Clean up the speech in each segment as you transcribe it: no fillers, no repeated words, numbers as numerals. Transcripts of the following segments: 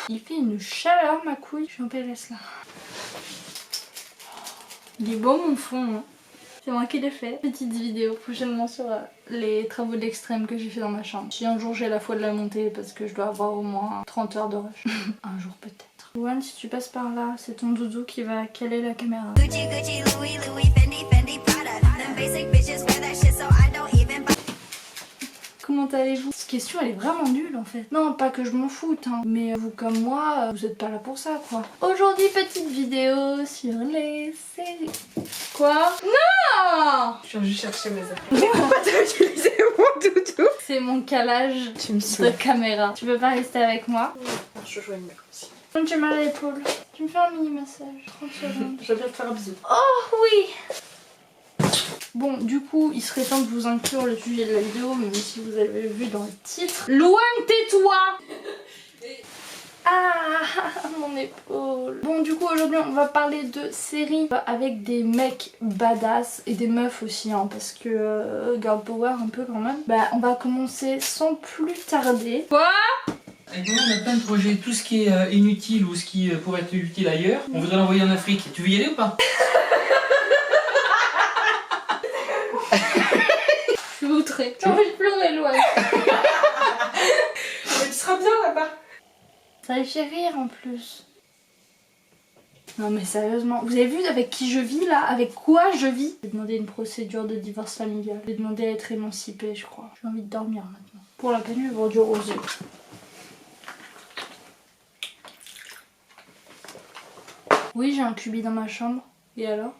Il fait une chaleur ma couille. Je suis en PLS là. Il est beau mon fond. Hein. C'est moi qui l'ai fait. Petite vidéo prochainement sur les travaux d'extrême que j'ai fait dans ma chambre. Si un jour j'ai la foi de la monter parce que je dois avoir au moins 30 heures de rush. Un jour peut-être. Louane, si tu passes par là, c'est ton doudou qui va caler la caméra. Gucci, Gucci, Louis, Louis, Fendi, Fendi, Prada. Them basic bitches wear that shit so I don't even buy. Comment allez-vous? Cette question elle est vraiment nulle en fait. Non, pas que je m'en foute, hein. Mais vous comme moi, vous êtes pas là pour ça quoi. Aujourd'hui, petite vidéo sur les séries. Quoi? Non! Je viens juste chercher mes affaires. Pourquoi t'as utilisé mon doudou? C'est mon calage Tu me de saoules. caméra. Tu peux pas rester avec moi? Je joue une mère aussi. Comme tu as mal à l'épaule, tu me fais un mini massage. 30 secondes. Je vais bien te faire un bisou. Oh oui! Bon, du coup, il serait temps de vous inclure le sujet de la vidéo, même si vous avez vu dans le titre. Louane, tais-toi! Ah, mon épaule. Bon, du coup, aujourd'hui, on va parler de séries avec des mecs badass et des meufs aussi, hein, parce que girl power un peu quand même. Bah, on va commencer sans plus tarder. Quoi? Avec moi, on a plein de projets. Tout ce qui est inutile ou ce qui pourrait être utile ailleurs, on voudrait l'envoyer en Afrique. Tu veux y aller ou pas? Je suis outrée. J'ai envie de pleurer, Louane. Mais tu seras bien là-bas. Ça les fait rire en plus. Non mais sérieusement, vous avez vu avec qui je vis là? Avec quoi je vis? J'ai demandé une procédure de divorce familial. J'ai demandé à être émancipée je crois. J'ai envie de dormir maintenant. Pour la peine, je vais du rosé. Oui, j'ai un cubi dans ma chambre. Et alors?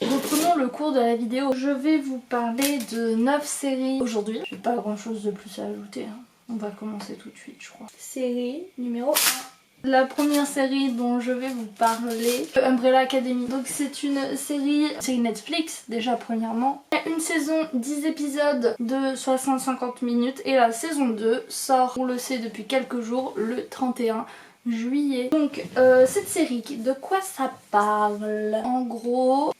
Reprenons le cours de la vidéo. Je vais vous parler de 9 séries aujourd'hui. J'ai pas grand chose de plus à ajouter. Hein. On va commencer tout de suite, je crois. Série numéro 1. La première série dont je vais vous parler, Umbrella Academy. Donc c'est une série Netflix déjà premièrement. Il y a une saison, 10 épisodes de 60-50 minutes et la saison 2 sort, on le sait depuis quelques jours, le 31 juillet. Donc cette série, de quoi ça parle? En gros,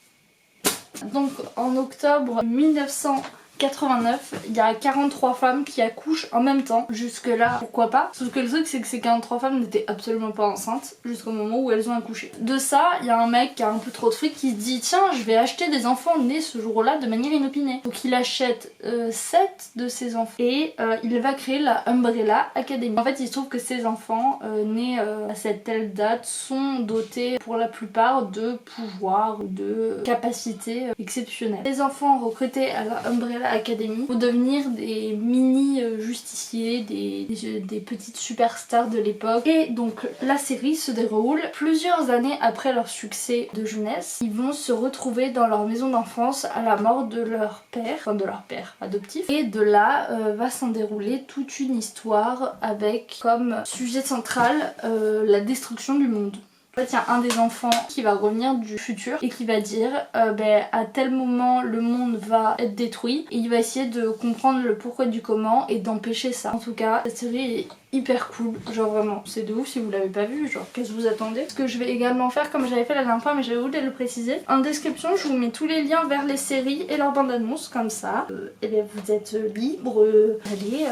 donc en octobre 1989, il y a 43 femmes qui accouchent en même temps. Jusque là, pourquoi pas? Sauf que le truc c'est que ces 43 femmes n'étaient absolument pas enceintes jusqu'au moment où elles ont accouché. De ça, il y a un mec qui a un peu trop de fric qui se dit tiens, je vais acheter des enfants nés ce jour-là de manière inopinée. Donc il achète 7 de ces enfants et il va créer la Umbrella Academy. En fait, il se trouve que ces enfants nés à cette telle date sont dotés pour la plupart de pouvoirs ou de capacités exceptionnelles. Les enfants recrutés à la Umbrella Academy pour devenir des mini justiciers, des petites superstars de l'époque. Et donc la série se déroule plusieurs années après leur succès de jeunesse. Ils vont se retrouver dans leur maison d'enfance à la mort de leur père, enfin de leur père adoptif. Et de là va s'en dérouler toute une histoire avec comme sujet central la destruction du monde. En fait, il y a un des enfants qui va revenir du futur et qui va dire à tel moment le monde va être détruit et il va essayer de comprendre le pourquoi du comment et d'empêcher ça. En tout cas, cette série est hyper cool, genre vraiment, c'est de ouf si vous l'avez pas vu, genre qu'est-ce que vous attendez? Ce que je vais également faire comme j'avais fait la dernière fois mais j'avais oublié de le préciser, en description je vous mets tous les liens vers les séries et leurs bandes annonces comme ça, et bien vous êtes libre d'aller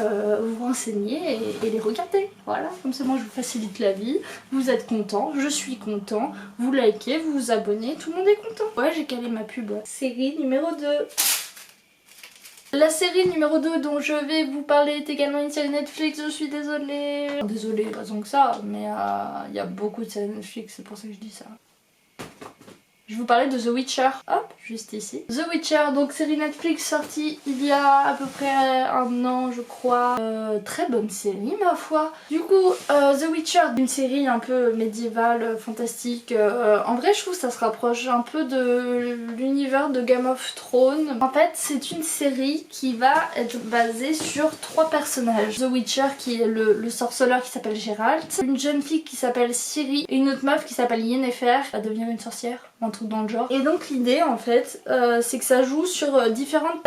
vous renseigner et les regarder, voilà, comme ça moi je vous facilite la vie, vous êtes content, je suis content, vous likez, vous vous abonnez, tout le monde est content. Ouais, j'ai calé ma pub. Série numéro 2. La série numéro 2 dont je vais vous parler est également une série Netflix, je suis désolée. Désolée, pas tant que ça, mais il y a beaucoup de séries Netflix, c'est pour ça que je dis ça. Je vais vous parler de The Witcher, hop, juste ici. The Witcher, donc série Netflix sortie il y a à peu près un an je crois. Très bonne série ma foi. Du coup, The Witcher, une série un peu médiévale, fantastique. En vrai je trouve que ça se rapproche un peu de l'univers de Game of Thrones. En fait c'est une série qui va être basée sur 3 personnages. The Witcher qui est le sorceleur qui s'appelle Geralt, une jeune fille qui s'appelle Ciri et une autre meuf qui s'appelle Yennefer, va devenir une sorcière. Un truc dans le genre. Et donc l'idée en fait c'est que ça joue sur différentes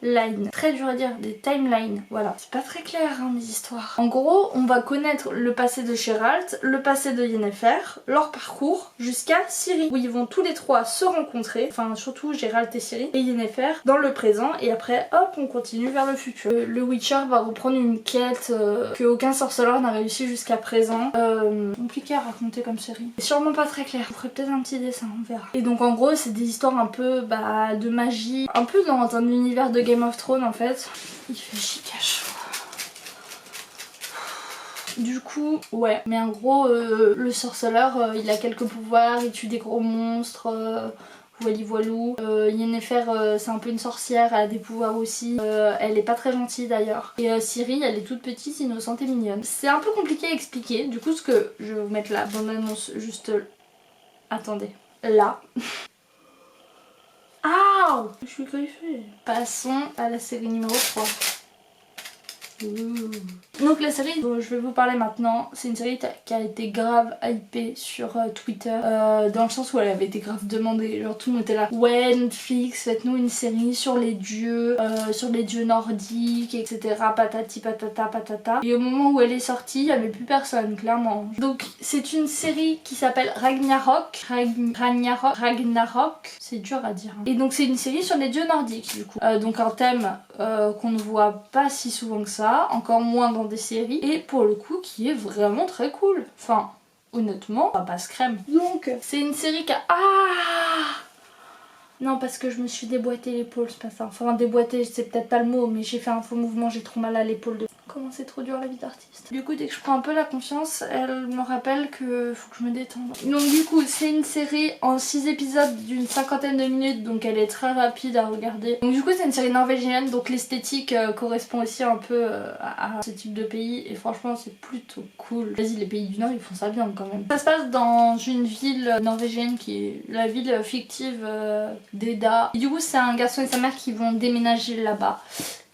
line. Très dur à dire, des timelines, voilà. C'est pas très clair hein, les histoires. En gros, on va connaître le passé de Geralt, le passé de Yennefer, leur parcours jusqu'à Ciri, où ils vont tous les trois se rencontrer, enfin surtout Geralt et Ciri, et Yennefer dans le présent, et après hop, on continue vers le futur. Le Witcher va reprendre une quête que aucun sorceleur n'a réussi jusqu'à présent. Compliqué à raconter comme série. C'est sûrement pas très clair. Je ferai peut-être un petit dessin, on verra. Et donc en gros, c'est des histoires un peu de magie, un peu dans un univers de Game of Thrones en fait. Il fait giga chaud. Du coup, ouais. Mais en gros, le sorceleur, il a quelques pouvoirs, il tue des gros monstres. Voili voilou. Yennefer c'est un peu une sorcière, elle a des pouvoirs aussi. Elle est pas très gentille d'ailleurs. Et Ciri elle est toute petite, innocente et mignonne. C'est un peu compliqué à expliquer. Du coup ce que je vais vous mettre la bande-annonce juste... Attendez. Là. Ah, je suis griffée. Passons à la série numéro 3. Donc la série dont je vais vous parler maintenant, c'est une série qui a été grave hypée sur Twitter, dans le sens où elle avait été grave demandée, genre tout le monde était là, ouais Netflix faites-nous une série sur les dieux nordiques, etc, patati patata patata. Et au moment où elle est sortie, il n'y avait plus personne clairement. Donc c'est une série qui s'appelle Ragnarok, c'est dur à dire hein. Et donc c'est une série sur les dieux nordiques du coup, donc un thème qu'on ne voit pas si souvent que ça, encore moins dans des séries, et pour le coup qui est vraiment très cool. Enfin, honnêtement, ça passe crème. Donc, c'est une série qui a... Ah non, parce que je me suis déboîté l'épaule, c'est pas ça. Enfin, déboîté, c'est peut-être pas le mot, mais j'ai fait un faux mouvement, j'ai trop mal à l'épaule de... Comment c'est trop dur la vie d'artiste. Du coup, dès que je prends un peu la confiance, elle me rappelle que faut que je me détende. Donc du coup, c'est une série en 6 épisodes d'une 50aine de minutes, donc elle est très rapide à regarder. Donc du coup, c'est une série norvégienne, donc l'esthétique correspond aussi un peu à ce type de pays, et franchement, c'est plutôt cool. Vas-y, les pays du Nord, ils font ça bien quand même. Ça se passe dans une ville norvégienne qui est la ville fictive d'Eda. Et du coup, c'est un garçon et sa mère qui vont déménager là-bas.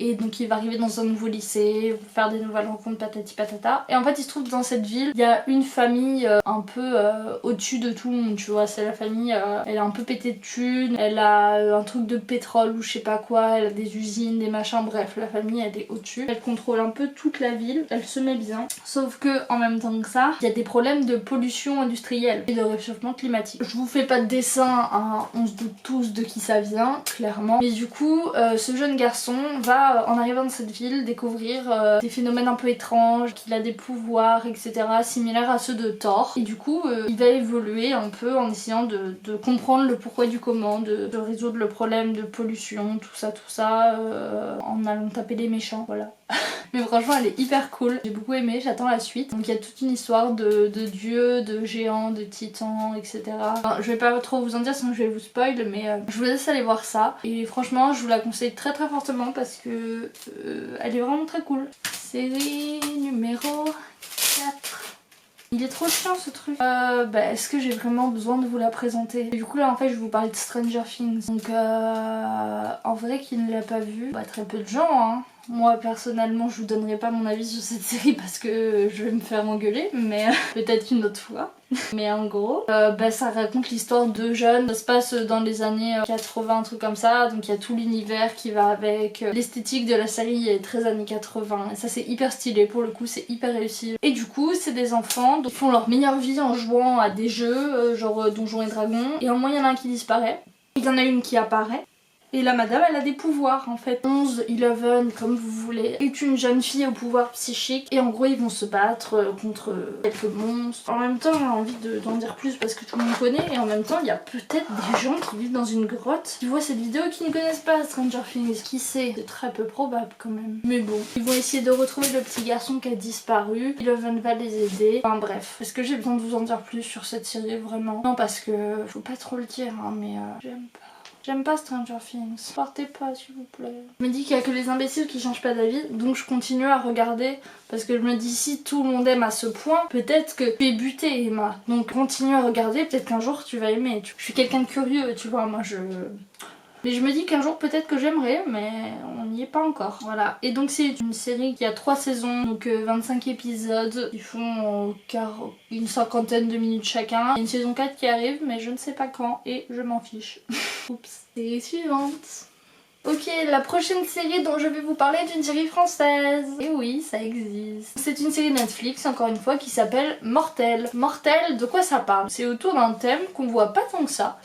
Et donc il va arriver dans un nouveau lycée, faire des nouvelles rencontres, patati patata. Et en fait il se trouve dans cette ville, il y a une famille un peu au-dessus de tout le monde, tu vois. C'est la famille, elle est un peu pétée de thunes, elle a un truc de pétrole ou je sais pas quoi, elle a des usines, des machins, bref, la famille elle est au-dessus. Elle contrôle un peu toute la ville, elle se met bien. Sauf que en même temps que ça, il y a des problèmes de pollution industrielle et de réchauffement climatique. Je vous fais pas de dessin, hein, on se doute tous de qui ça vient, clairement. Mais du coup, ce jeune garçon va en arrivant dans cette ville découvrir des phénomènes un peu étranges, qu'il a des pouvoirs etc similaires à ceux de Thor, et du coup il va évoluer un peu en essayant de comprendre le pourquoi du comment, de résoudre le problème de pollution, tout ça en allant taper les méchants, voilà. Mais franchement elle est hyper cool, j'ai beaucoup aimé, j'attends la suite. Donc il y a toute une histoire de dieux, de géants, de titans, etc. Enfin, je vais pas trop vous en dire sinon je vais vous spoil, mais je vous laisse aller voir ça. Et franchement je vous la conseille très très fortement parce que elle est vraiment très cool. Série numéro 4. Il est trop chiant ce truc. Est-ce que j'ai vraiment besoin de vous la présenter? Du coup là en fait je vais vous parler de Stranger Things. Donc en vrai qui ne l'a pas vu, très peu de gens hein. Moi personnellement je vous donnerai pas mon avis sur cette série parce que je vais me faire engueuler, mais peut-être une autre fois. Mais en gros, ça raconte l'histoire de jeunes. Ça se passe dans les années 80, un truc comme ça. Donc il y a tout l'univers qui va avec. L'esthétique de la série est très années 80. Et ça c'est hyper stylé, pour le coup c'est hyper réussi. Et du coup c'est des enfants qui font leur meilleure vie en jouant à des jeux genre Donjons et Dragons. Et en moins il y en a un qui disparaît. Il y en a une qui apparaît. Et la madame elle a des pouvoirs en fait. 11, 11 comme vous voulez, est une jeune fille au pouvoir psychique. Et en gros ils vont se battre contre quelques monstres. En même temps j'ai envie d'en dire plus parce que tout le monde connaît. Et en même temps il y a peut-être des gens qui vivent dans une grotte qui voient cette vidéo qui ne connaissent pas Stranger Things. Qui sait? C'est très peu probable quand même. Mais bon, ils vont essayer de retrouver le petit garçon qui a disparu. 11 va les aider. Enfin bref, est-ce que j'ai besoin de vous en dire plus sur cette série vraiment? Non parce que faut pas trop le dire hein, mais j'aime pas. J'aime pas Stranger Things, partez pas s'il vous plaît. Je me dis qu'il y a que les imbéciles qui changent pas d'avis, donc je continue à regarder parce que je me dis si tout le monde aime à ce point, peut-être que tu es buté Emma. Donc continue à regarder, peut-être qu'un jour tu vas aimer. Je suis quelqu'un de curieux, tu vois, moi je... Mais je me dis qu'un jour peut-être que j'aimerais, mais on n'y est pas encore. Voilà. Et donc c'est une série qui a 3 saisons, donc 25 épisodes. Ils font une 50aine de minutes chacun. Il y a une saison 4 qui arrive, mais je ne sais pas quand et je m'en fiche. Oups. Série suivante. Ok, la prochaine série dont je vais vous parler est une série française. Et oui, ça existe. C'est une série Netflix, encore une fois, qui s'appelle Mortel. Mortel, de quoi ça parle? C'est autour d'un thème qu'on voit pas tant que ça,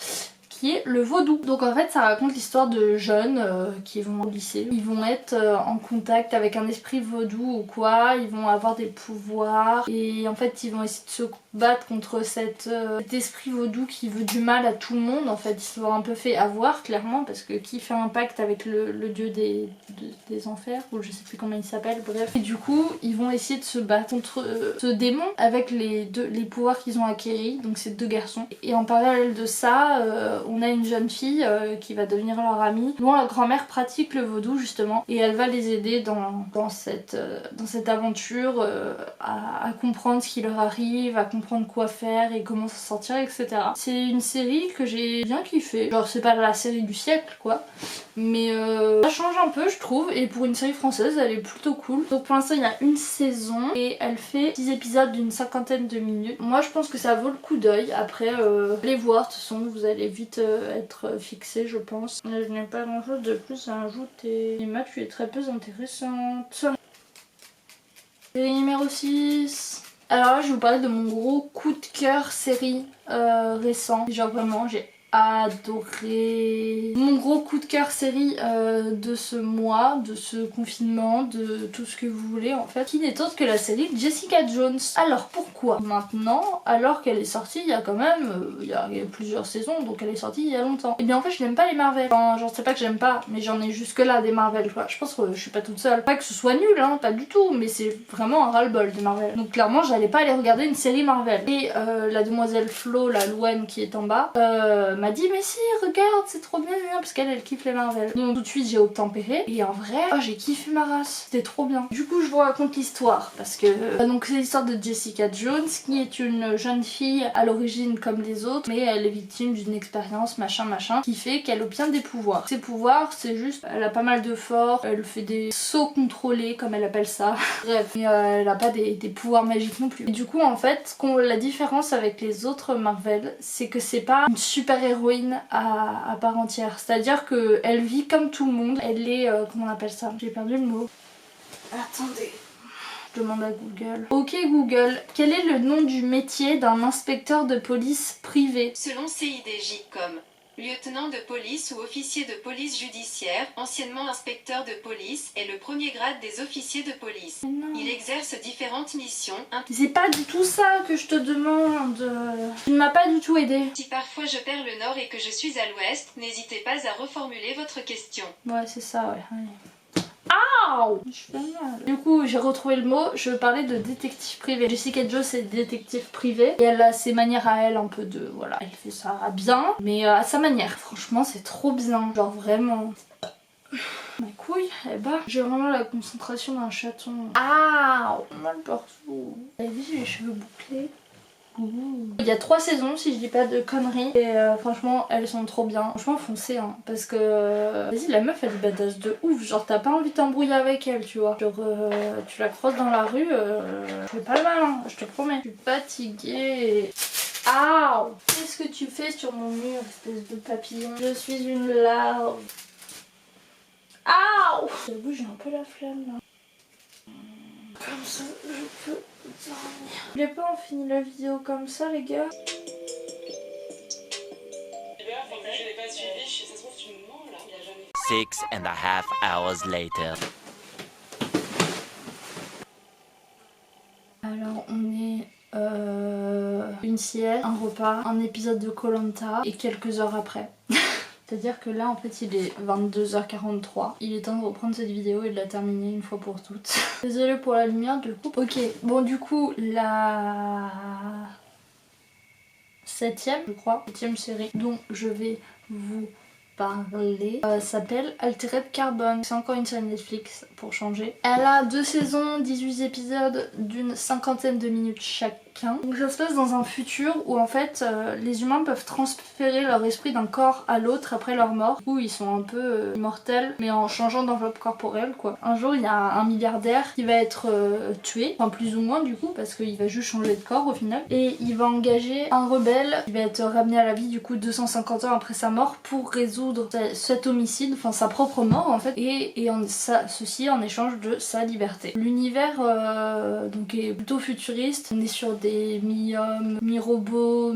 qui est le vaudou. Donc en fait ça raconte l'histoire de jeunes qui vont au lycée. Ils vont être en contact avec un esprit vaudou ou quoi, ils vont avoir des pouvoirs et en fait ils vont essayer de se battre contre cet esprit vaudou qui veut du mal à tout le monde. En fait ils se sont un peu fait avoir clairement parce que qui fait un pacte avec le dieu des enfers ou je sais plus comment il s'appelle, bref. Et du coup ils vont essayer de se battre contre ce démon avec les pouvoirs qu'ils ont acquéris, donc c'est 2 garçons. Et en parallèle de ça on a une jeune fille qui va devenir leur amie, dont la grand-mère pratique le vaudou justement, et elle va les aider dans cette aventure à comprendre ce qui leur arrive, à comprendre quoi faire et comment s'en sortir, etc. C'est une série que j'ai bien kiffé. Genre c'est pas la série du siècle quoi, mais ça change un peu je trouve, et pour une série française elle est plutôt cool. Donc pour l'instant il y a une saison et elle fait 10 épisodes d'une 50aine de minutes. Moi je pense que ça vaut le coup d'œil. Après allez voir, de toute façon vous allez vite être fixé je pense. Je n'ai pas grand chose de plus à ajouter. Emma, tu es très peu intéressante. Série numéro 6. Alors là je vais vous parler de mon gros coup de cœur série récent. Genre vraiment j'ai adoré. Mon gros coup de cœur série de ce mois, de ce confinement, de tout ce que vous voulez en fait, qui n'est autre que la série Jessica Jones. Alors pourquoi maintenant, alors qu'elle est sortie il y a quand même il y a plusieurs saisons, donc elle est sortie il y a longtemps? Et bien en fait je n'aime pas les Marvel. Enfin j'en sais pas que j'aime pas, mais j'en ai jusque là des Marvel quoi. Je pense que je suis pas toute seule. Pas que ce soit nul hein, pas du tout, mais c'est vraiment un ras-le-bol des Marvel. Donc clairement j'allais pas aller regarder une série Marvel. Et la demoiselle Flo, la Louane qui est en bas, m'a dit mais si regarde c'est trop bien parce qu'elle kiffe les Marvel. Donc tout de suite j'ai obtempéré et en vrai j'ai kiffé ma race, c'était trop bien. Du coup je vous raconte l'histoire parce que donc c'est l'histoire de Jessica Jones qui est une jeune fille à l'origine comme les autres, mais elle est victime d'une expérience machin qui fait qu'elle obtient des pouvoirs. Ses pouvoirs c'est juste elle a pas mal de force, elle fait des sauts contrôlés comme elle appelle ça. Bref, mais elle a pas des pouvoirs magiques non plus. Et du coup en fait la différence avec les autres Marvel c'est que c'est pas une super héroïne à part entière, c'est à dire que elle vit comme tout le monde, elle est comment on appelle ça, j'ai perdu le mot, attendez, je demande à Google. Ok Google, quel est le nom du métier d'un inspecteur de police privé? Selon CIDJ.com, lieutenant de police ou officier de police judiciaire, anciennement inspecteur de police, est le premier grade des officiers de police. Il exerce différentes missions. C'est pas du tout ça que je te demande. Tu ne m'as pas du tout aidé. Si parfois je perds le nord et que je suis à l'ouest, n'hésitez pas à reformuler votre question. Ouais c'est ça ouais. Allez. Aouh, je fais mal. Du coup j'ai retrouvé le mot, je parlais de détective privé. Jessica Jones est détective privé et elle a ses manières à elle un peu de... Voilà, elle fait ça bien mais à sa manière. Franchement c'est trop bien, genre vraiment... Ma couille, eh bah, j'ai vraiment la concentration d'un chaton. Ah, mal partout. Vous avez vu j'ai les cheveux bouclés? Ouh. Il y a 3 saisons si je dis pas de conneries et franchement elles sont trop bien. Franchement foncez hein parce que vas-y la meuf elle est badass de ouf, genre t'as pas envie de t'embrouiller avec elle tu vois. Genre tu la croises dans la rue, je fais pas le mal hein, je te promets. Je suis fatiguée. Aouh. Qu'est-ce que tu fais sur mon mur espèce de papillon? Je suis une larve. Aouh. J'avoue j'ai un peu la flemme là. Comme ça je peux dormir. Je voulais pas en finir la vidéo comme ça les gars. Je l'ai pas suivi, ça se trouve tu me mens là, il a jamais... 6.5 hours later. Alors on est une sieste, un repas, un épisode de Koh-Lanta et quelques heures après. C'est-à-dire que là en fait il est 22h43. Il est temps de reprendre cette vidéo et de la terminer une fois pour toutes. Désolée pour la lumière du coup. Ok, bon du coup la 7ème je crois, 7ème série dont je vais vous parler s'appelle Altered Carbon. C'est encore une série Netflix pour changer. Elle a 2 saisons, 18 épisodes d'une 50aine de minutes chacun. requins. Donc ça se passe dans un futur où en fait les humains peuvent transférer leur esprit d'un corps à l'autre après leur mort. Du coup ils sont un peu immortels mais en changeant d'enveloppe corporelle quoi. Un jour il y a un milliardaire qui va être tué, enfin plus ou moins du coup parce qu'il va juste changer de corps au final. Et il va engager un rebelle qui va être ramené à la vie du coup 250 ans après sa mort pour résoudre cet homicide, enfin sa propre mort en fait, et ceci en échange de sa liberté. L'univers donc est plutôt futuriste, on est sur des mi-hommes, mi-robots,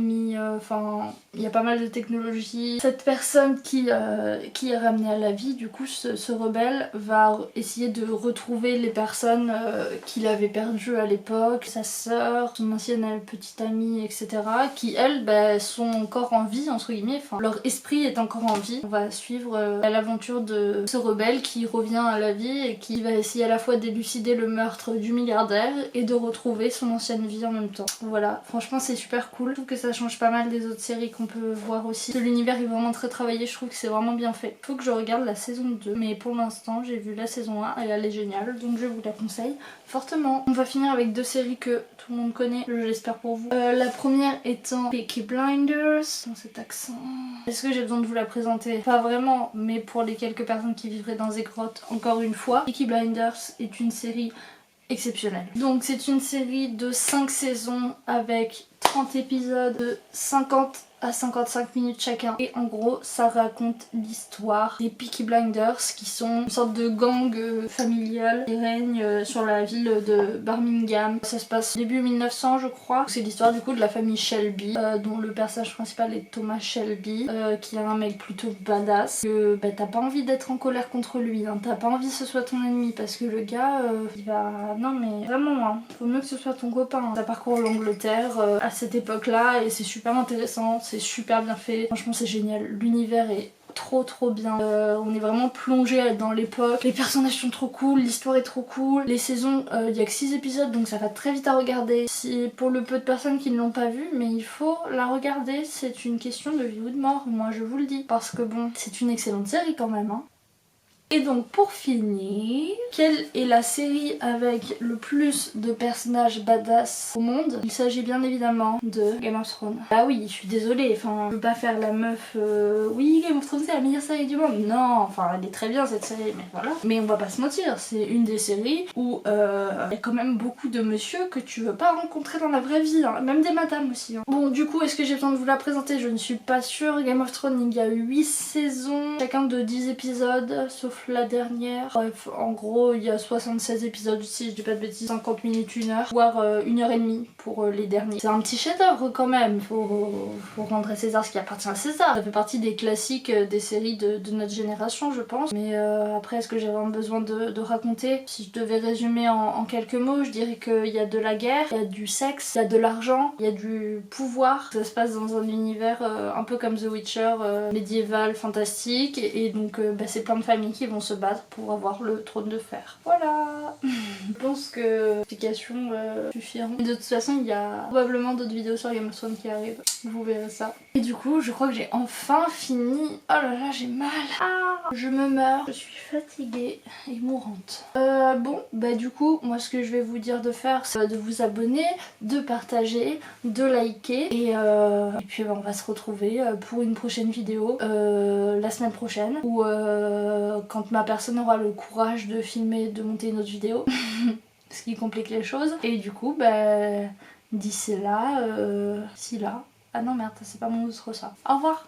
enfin il y a pas mal de technologies. Cette personne qui est ramenée à la vie, du coup ce rebelle va essayer de retrouver les personnes qu'il avait perdues à l'époque, sa sœur, son ancienne petite amie, etc. qui elles sont encore en vie entre guillemets, enfin leur esprit est encore en vie. On va suivre l'aventure de ce rebelle qui revient à la vie et qui va essayer à la fois d'élucider le meurtre du milliardaire et de retrouver son ancienne vie en même temps. Voilà, franchement c'est super cool, je trouve que ça change pas mal des autres séries qu'on peut voir aussi. L'univers est vraiment très travaillé, je trouve que c'est vraiment bien fait. Faut que je regarde la saison 2, mais pour l'instant j'ai vu la saison 1 et elle est géniale, donc je vous la conseille fortement. On va finir avec deux séries que tout le monde connaît, je l'espère pour vous. La première étant Peaky Blinders, dans cet accent. Est-ce que j'ai besoin de vous la présenter? Pas vraiment, mais pour les quelques personnes qui vivraient dans des grottes, encore une fois, Peaky Blinders est une série exceptionnelle. Donc c'est une série de 5 saisons avec 30 épisodes de 50 à 55 minutes chacun, et en gros ça raconte l'histoire des Peaky Blinders qui sont une sorte de gang familial qui règne sur la ville de Birmingham. Ça se passe début 1900 je crois. C'est l'histoire du coup de la famille Shelby, dont le personnage principal est Thomas Shelby, qui est un mec plutôt badass, que t'as pas envie d'être en colère contre lui, hein. T'as pas envie que ce soit ton ennemi parce que le gars il va... Non mais vraiment hein, faut mieux que ce soit ton copain, hein. Ça parcourt l'Angleterre à cette époque là et c'est super intéressant, c'est super bien fait, franchement c'est génial, l'univers est trop bien, on est vraiment plongé dans l'époque, les personnages sont trop cool, l'histoire est trop cool, les saisons, il y a que 6 épisodes donc ça va très vite à regarder. C'est pour le peu de personnes qui ne l'ont pas vue, mais il faut la regarder, c'est une question de vie ou de mort, moi je vous le dis, parce que bon, c'est une excellente série quand même hein. Et donc pour finir, quelle est la série avec le plus de personnages badass au monde? Il s'agit bien évidemment de Game of Thrones. Ah oui, je suis désolée, enfin je peux pas faire la meuf oui Game of Thrones c'est la meilleure série du monde. Non, enfin elle est très bien cette série, mais voilà. Mais on va pas se mentir, c'est une des séries où il y a quand même beaucoup de monsieur que tu veux pas rencontrer dans la vraie vie, hein. Même des madames aussi. Hein. Bon du coup est-ce que j'ai besoin de vous la présenter? Je ne suis pas sûre. Game of Thrones il y a eu 8 saisons, chacun de 10 épisodes, sauf la dernière. Bref, en gros, il y a 76 épisodes, si je dis pas de bêtises, 50 minutes, 1 heure, voire 1h30 pour les derniers. C'est un petit chef-d'œuvre quand même, faut rendre à César ce qui appartient à César. Ça fait partie des classiques des séries de notre génération, je pense. Mais après, est-ce que j'ai vraiment besoin de raconter? Si je devais résumer en quelques mots, je dirais qu'il y a de la guerre, il y a du sexe, il y a de l'argent, il y a du pouvoir. Ça se passe dans un univers un peu comme The Witcher, médiéval, fantastique, et donc c'est plein de familles qui vont se battre pour avoir le trône de fer. Voilà. Je pense que l'explication suffiront. De toute façon, il y a probablement d'autres vidéos sur Game of Thrones qui arrivent. Vous verrez ça. Et du coup, je crois que j'ai enfin fini. Oh là là, j'ai mal. Ah, je me meurs. Je suis fatiguée et mourante. Bon, bah du coup, moi ce que je vais vous dire de faire, c'est de vous abonner, de partager, de liker. Et puis on va se retrouver pour une prochaine vidéo la semaine prochaine. Ou quand ma personne aura le courage de filmer, de monter une autre vidéo. Ce qui complique les choses. Et du coup, bah, d'ici là, ah non merde, c'est pas mon autre ça. Au revoir.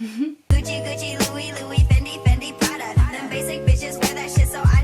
Gucci, Gucci, Louis, Louis, Fendi, Fendi, Prada. Them basic bitches wear that shit, so I